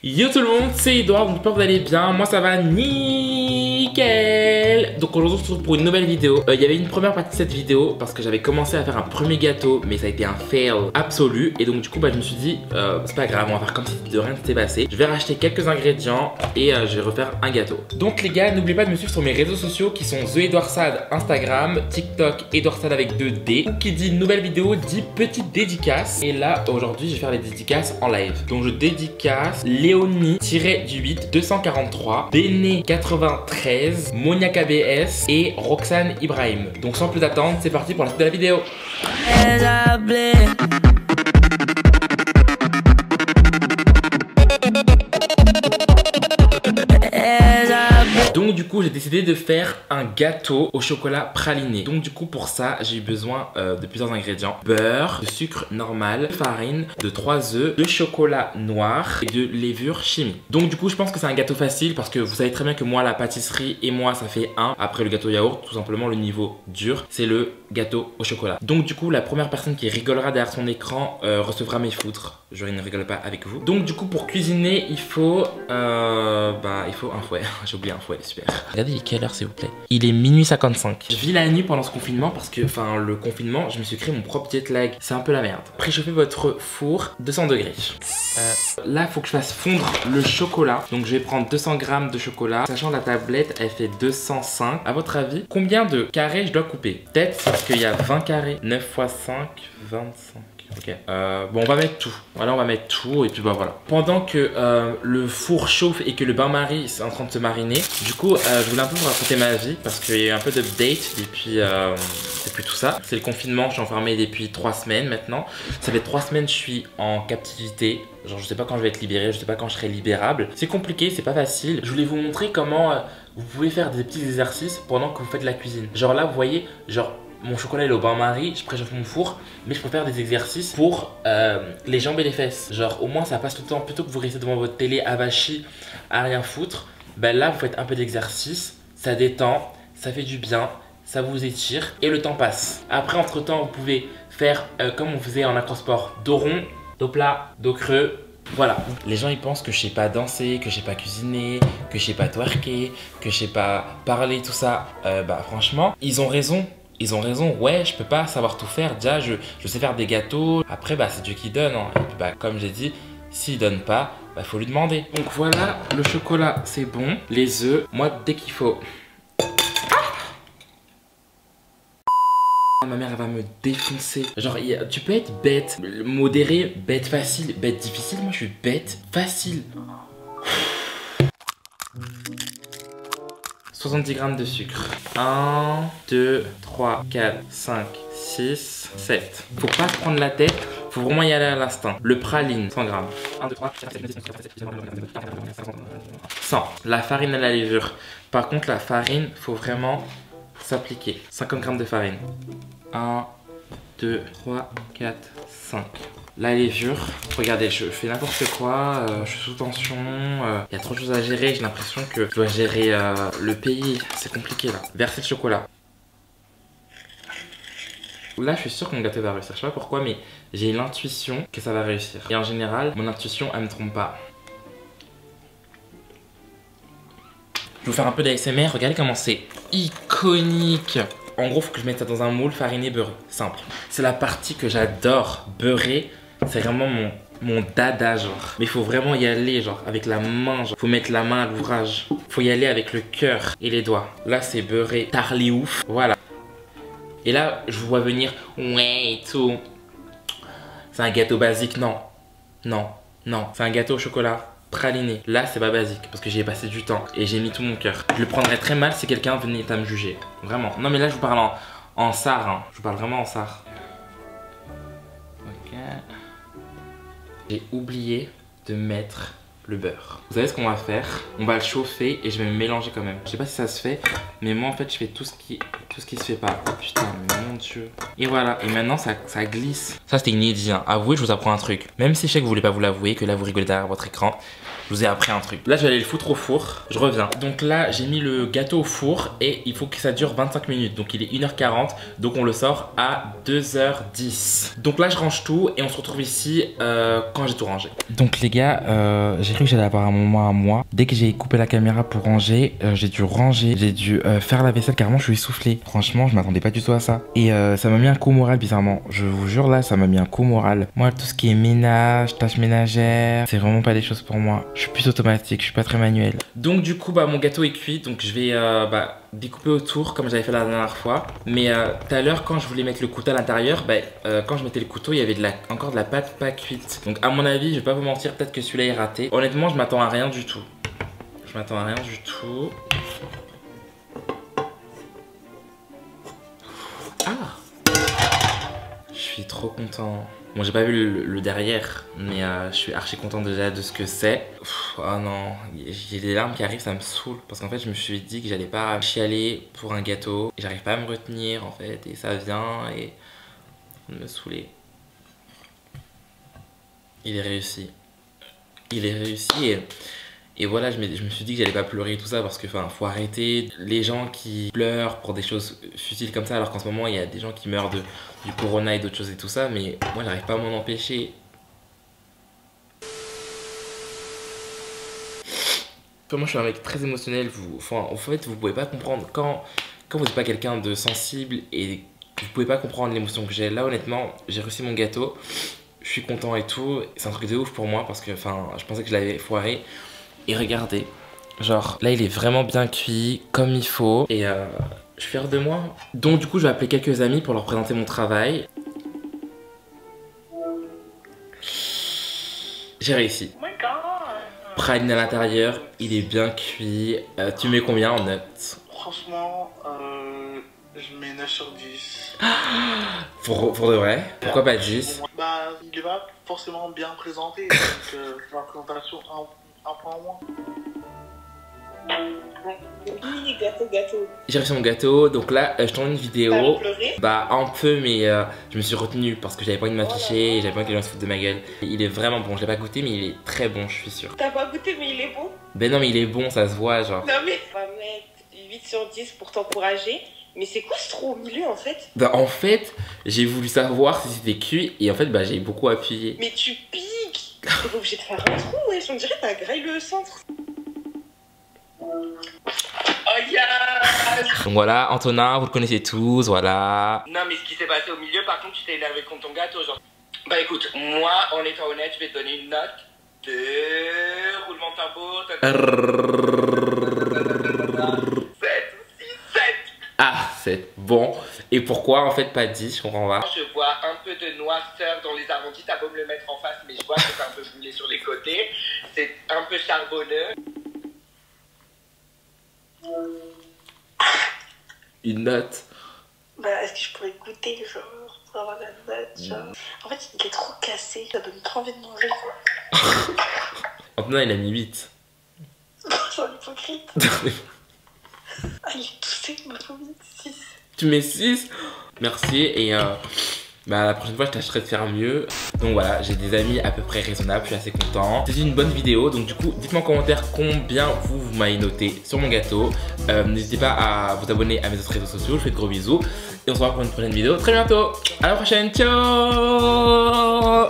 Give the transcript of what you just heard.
Yo tout le monde, c'est Edouard, j'espère que vous allez bien, moi ça va nickel. Donc aujourd'hui on se retrouve pour une nouvelle vidéo. Il y avait une première partie de cette vidéo parce que j'avais commencé à faire un premier gâteau, mais ça a été un fail absolu. Et donc du coup je me suis dit, c'est pas grave, on va faire comme si de rien ne s'était passé. Je vais racheter quelques ingrédients et je vais refaire un gâteau. Donc les gars, n'oubliez pas de me suivre sur mes réseaux sociaux qui sont TheEdouardSad, Instagram, TikTok, EdouardSad avec 2D. Qui dit nouvelle vidéo dit petite dédicace. Et là aujourd'hui je vais faire les dédicaces en live. Donc je dédicace Léonie-du-8 243, Béné 93, Monia KBS et Roxane Ibrahim. Donc sans plus attendre, c'est parti pour la suite de la vidéo. Donc du coup j'ai décidé de faire un gâteau au chocolat praliné. Donc du coup pour ça j'ai eu besoin de plusieurs ingrédients: beurre, de sucre normal, farine, de 3 œufs, de chocolat noir et de levure chimique. Donc du coup je pense que c'est un gâteau facile parce que vous savez très bien que moi la pâtisserie et moi ça fait 1. Après le gâteau yaourt, tout simplement le niveau dur c'est le gâteau au chocolat. Donc du coup la première personne qui rigolera derrière son écran recevra mes foutres. Je ne rigole pas avec vous. Donc du coup pour cuisiner il faut un fouet. J'ai oublié un fouet, super. Regardez il est quelle heure s'il vous plaît? Il est minuit 55. Je vis la nuit pendant ce confinement parce que le confinement je me suis créé mon propre jet lag. C'est un peu la merde. Préchauffez votre four 200 degrés. Là il faut que je fasse fondre le chocolat. Donc je vais prendre 200 g de chocolat. Sachant la tablette elle fait 205. À votre avis combien de carrés je dois couper? Peut-être parce qu'il y a 20 carrés. 9 x 5, 25. Ok, bon on va mettre tout, voilà on va mettre tout et puis bah voilà. Pendant que le four chauffe et que le bain-marie est en train de se mariner, du coup je voulais un peu vous raconter ma vie parce qu'il y a eu un peu d'update depuis tout ça. C'est le confinement, je suis enfermé depuis 3 semaines maintenant. Ça fait 3 semaines je suis en captivité. Genre je sais pas quand je vais être libéré, je sais pas quand je serai libérable. C'est compliqué, c'est pas facile. Je voulais vous montrer comment vous pouvez faire des petits exercices pendant que vous faites la cuisine. Genre là vous voyez, genre mon chocolat est au bain-marie, je préchauffe mon four, mais je peux faire des exercices pour les jambes et les fesses. Genre au moins ça passe tout le temps, plutôt que vous restez devant votre télé avachi à rien foutre. Ben là vous faites un peu d'exercice, ça détend, ça fait du bien, ça vous étire et le temps passe. Après entre temps vous pouvez faire comme on faisait en acrosport, dos rond, dos plat, dos creux. Voilà, les gens ils pensent que je sais pas danser, que je sais pas cuisiner, que je sais pas twerker, que je sais pas parler, tout ça. Bah franchement, ils ont raison. Ils ont raison, ouais, je peux pas savoir tout faire. Déjà, je sais faire des gâteaux. Après, bah, c'est Dieu qui donne. Hein. Et puis, bah, comme j'ai dit, s'il donne pas, bah, faut lui demander. Donc voilà, le chocolat, c'est bon. Les œufs, moi, dès qu'il faut. Ma mère, elle va me défoncer. Genre, tu peux être bête, modéré, bête facile, bête difficile. Moi, je suis bête facile. 70 g de sucre. 1, 2, 3, 4, 5, 6, 7. Faut pas se prendre la tête, faut vraiment y aller à l'instinct. Le praline, 100 g. 1, 2, 3, 4, 5, 6, 7, 100. La farine à la levure. Par contre, la farine, faut vraiment s'appliquer. 50 g de farine. 1, 2, 3, 4, 5. La levure, regardez, je fais n'importe quoi, je suis sous tension, y a trop de choses à gérer, j'ai l'impression que je dois gérer le pays, c'est compliqué là. Verser le chocolat. Là, je suis sûr que mon gâteau va réussir, je sais pas pourquoi, mais j'ai l'intuition que ça va réussir. Et en général, mon intuition, elle me trompe pas. Je vais vous faire un peu d'ASMR, regardez comment c'est iconique. En gros, faut que je mette ça dans un moule fariné beurré, simple. C'est la partie que j'adore, beurré. C'est vraiment mon dada genre. Mais il faut vraiment y aller genre avec la main genre. Faut mettre la main à l'ouvrage. Faut y aller avec le cœur et les doigts. Là c'est beurré tarli ouf. Voilà. Et là je vous vois venir. Ouais et tout. C'est un gâteau basique. Non. Non. Non. C'est un gâteau au chocolat praliné. Là c'est pas basique parce que j'y ai passé du temps. Et j'ai mis tout mon cœur. Je le prendrais très mal si quelqu'un venait à me juger. Vraiment. Non mais là je vous parle en sar. Hein. Je vous parle vraiment en sar. Ok. J'ai oublié de mettre le beurre. Vous savez ce qu'on va faire? On va le chauffer et je vais me mélanger quand même. Je sais pas si ça se fait, mais moi en fait je fais tout ce qui se fait pas. Oh, putain, mais mon dieu. Et voilà, et maintenant ça glisse. Ça c'était inédit, hein. Avouez, je vous apprends un truc. Même si je sais que vous voulez pas vous l'avouer, que là vous rigolez derrière votre écran. Je vous ai appris un truc. Là, je vais aller le foutre au four. Je reviens. Donc là, j'ai mis le gâteau au four et il faut que ça dure 25 minutes. Donc il est 1h40. Donc on le sort à 2h10. Donc là, je range tout et on se retrouve ici quand j'ai tout rangé. Donc les gars, j'ai cru que j'allais avoir un moment à moi. Dès que j'ai coupé la caméra pour ranger, j'ai dû ranger, j'ai dû faire la vaisselle, carrément je suis essoufflé. Franchement, je m'attendais pas du tout à ça. Et ça m'a mis un coup au moral bizarrement. Je vous jure là, ça m'a mis un coup au moral. Moi, tout ce qui est ménage, tâches ménagères, c'est vraiment pas des choses pour moi. Je suis plus automatique, je suis pas très manuel. Donc du coup, bah mon gâteau est cuit, donc je vais découper autour comme j'avais fait la dernière fois. Mais tout à l'heure, quand je voulais mettre le couteau à l'intérieur, quand je mettais le couteau, il y avait encore de la pâte pas cuite. Donc à mon avis, je vais pas vous mentir, peut-être que celui-là est raté. Honnêtement, je m'attends à rien du tout. Je m'attends à rien du tout. Ah! Je suis trop content. Bon, j'ai pas vu le derrière, mais je suis archi content déjà de ce que c'est. Oh non, j'ai des larmes qui arrivent, ça me saoule. Parce qu'en fait, je me suis dit que j'allais pas chialer pour un gâteau. J'arrive pas à me retenir en fait, et ça vient et me saouler. Il est réussi. Il est réussi et voilà, je me suis dit que j'allais pas pleurer et tout ça parce que faut arrêter les gens qui pleurent pour des choses futiles comme ça alors qu'en ce moment il y a des gens qui meurent du corona et d'autres choses et tout ça, mais moi j'arrive pas à m'en empêcher. Moi je suis un mec très émotionnel, en fait vous pouvez pas comprendre quand vous n'êtes pas quelqu'un de sensible et vous pouvez pas comprendre l'émotion que j'ai. Là honnêtement, j'ai réussi mon gâteau, je suis content et tout, c'est un truc de ouf pour moi parce que je pensais que je l'avais foiré. Et regardez, genre là il est vraiment bien cuit comme il faut et je suis fier de moi. Donc du coup je vais appeler quelques amis pour leur présenter mon travail. J'ai réussi. Oh my God. Praline à l'intérieur, il est bien cuit. Tu mets combien en note? Franchement, je mets 9 sur 10. Pour de vrai? Pourquoi pas 10? Bah, il est pas forcément bien présenté, donc la présentation un point en moins. Mini gâteau. J'ai reçu mon gâteau, donc là je tourne une vidéo. T'as pleuré? Bah un peu, mais je me suis retenu parce que j'avais pas envie de m'afficher et j'avais pas envie que les gens se foutent de ma gueule. Il est vraiment bon, je l'ai pas goûté mais il est très bon, je suis sûr. T'as pas goûté mais il est bon? Ben non mais il est bon, ça se voit genre. Non mais on va mettre 8 sur 10 pour t'encourager. Mais c'est quoi ce trou au milieu en fait? Bah en fait, j'ai voulu savoir si c'était cuit et en fait j'ai beaucoup appuyé. Mais tu piques! T'es obligé de faire un trou, wesh, on dirait que t'as graillé le centre. Oh yes! Donc voilà, Antonin, vous le connaissez tous, voilà. Non mais ce qui s'est passé au milieu, par contre tu t'es énervé contre ton gâteau genre. Bah écoute, moi en étant honnête, je vais te donner une note de roulement de tambour. 7. Ah, c'est bon. Et pourquoi en fait pas 10, je comprends pas. Je vois un peu de noirceur dans les arrondis, t'as beau me le mettre en face, mais je vois que c'est un peu brûlé sur les côtés. C'est un peu charbonneux. Une note. Bah est-ce que je pourrais goûter genre pour avoir la note genre. En fait il est trop cassé, ça donne trop envie de manger quoi. Antonin il a mis 8. J'en hypocrite. Ah il est tout sec, il m'a pas mis 6. Tu mets 6? Merci et la prochaine fois je tâcherai de faire mieux. Donc voilà, j'ai des amis à peu près raisonnables, je suis assez content. C'était une bonne vidéo, donc du coup dites-moi en commentaire combien vous m'avez noté sur mon gâteau. N'hésitez pas à vous abonner à mes autres réseaux sociaux, je vous fais de gros bisous. Et on se revoit pour une prochaine vidéo très bientôt. À la prochaine, ciao.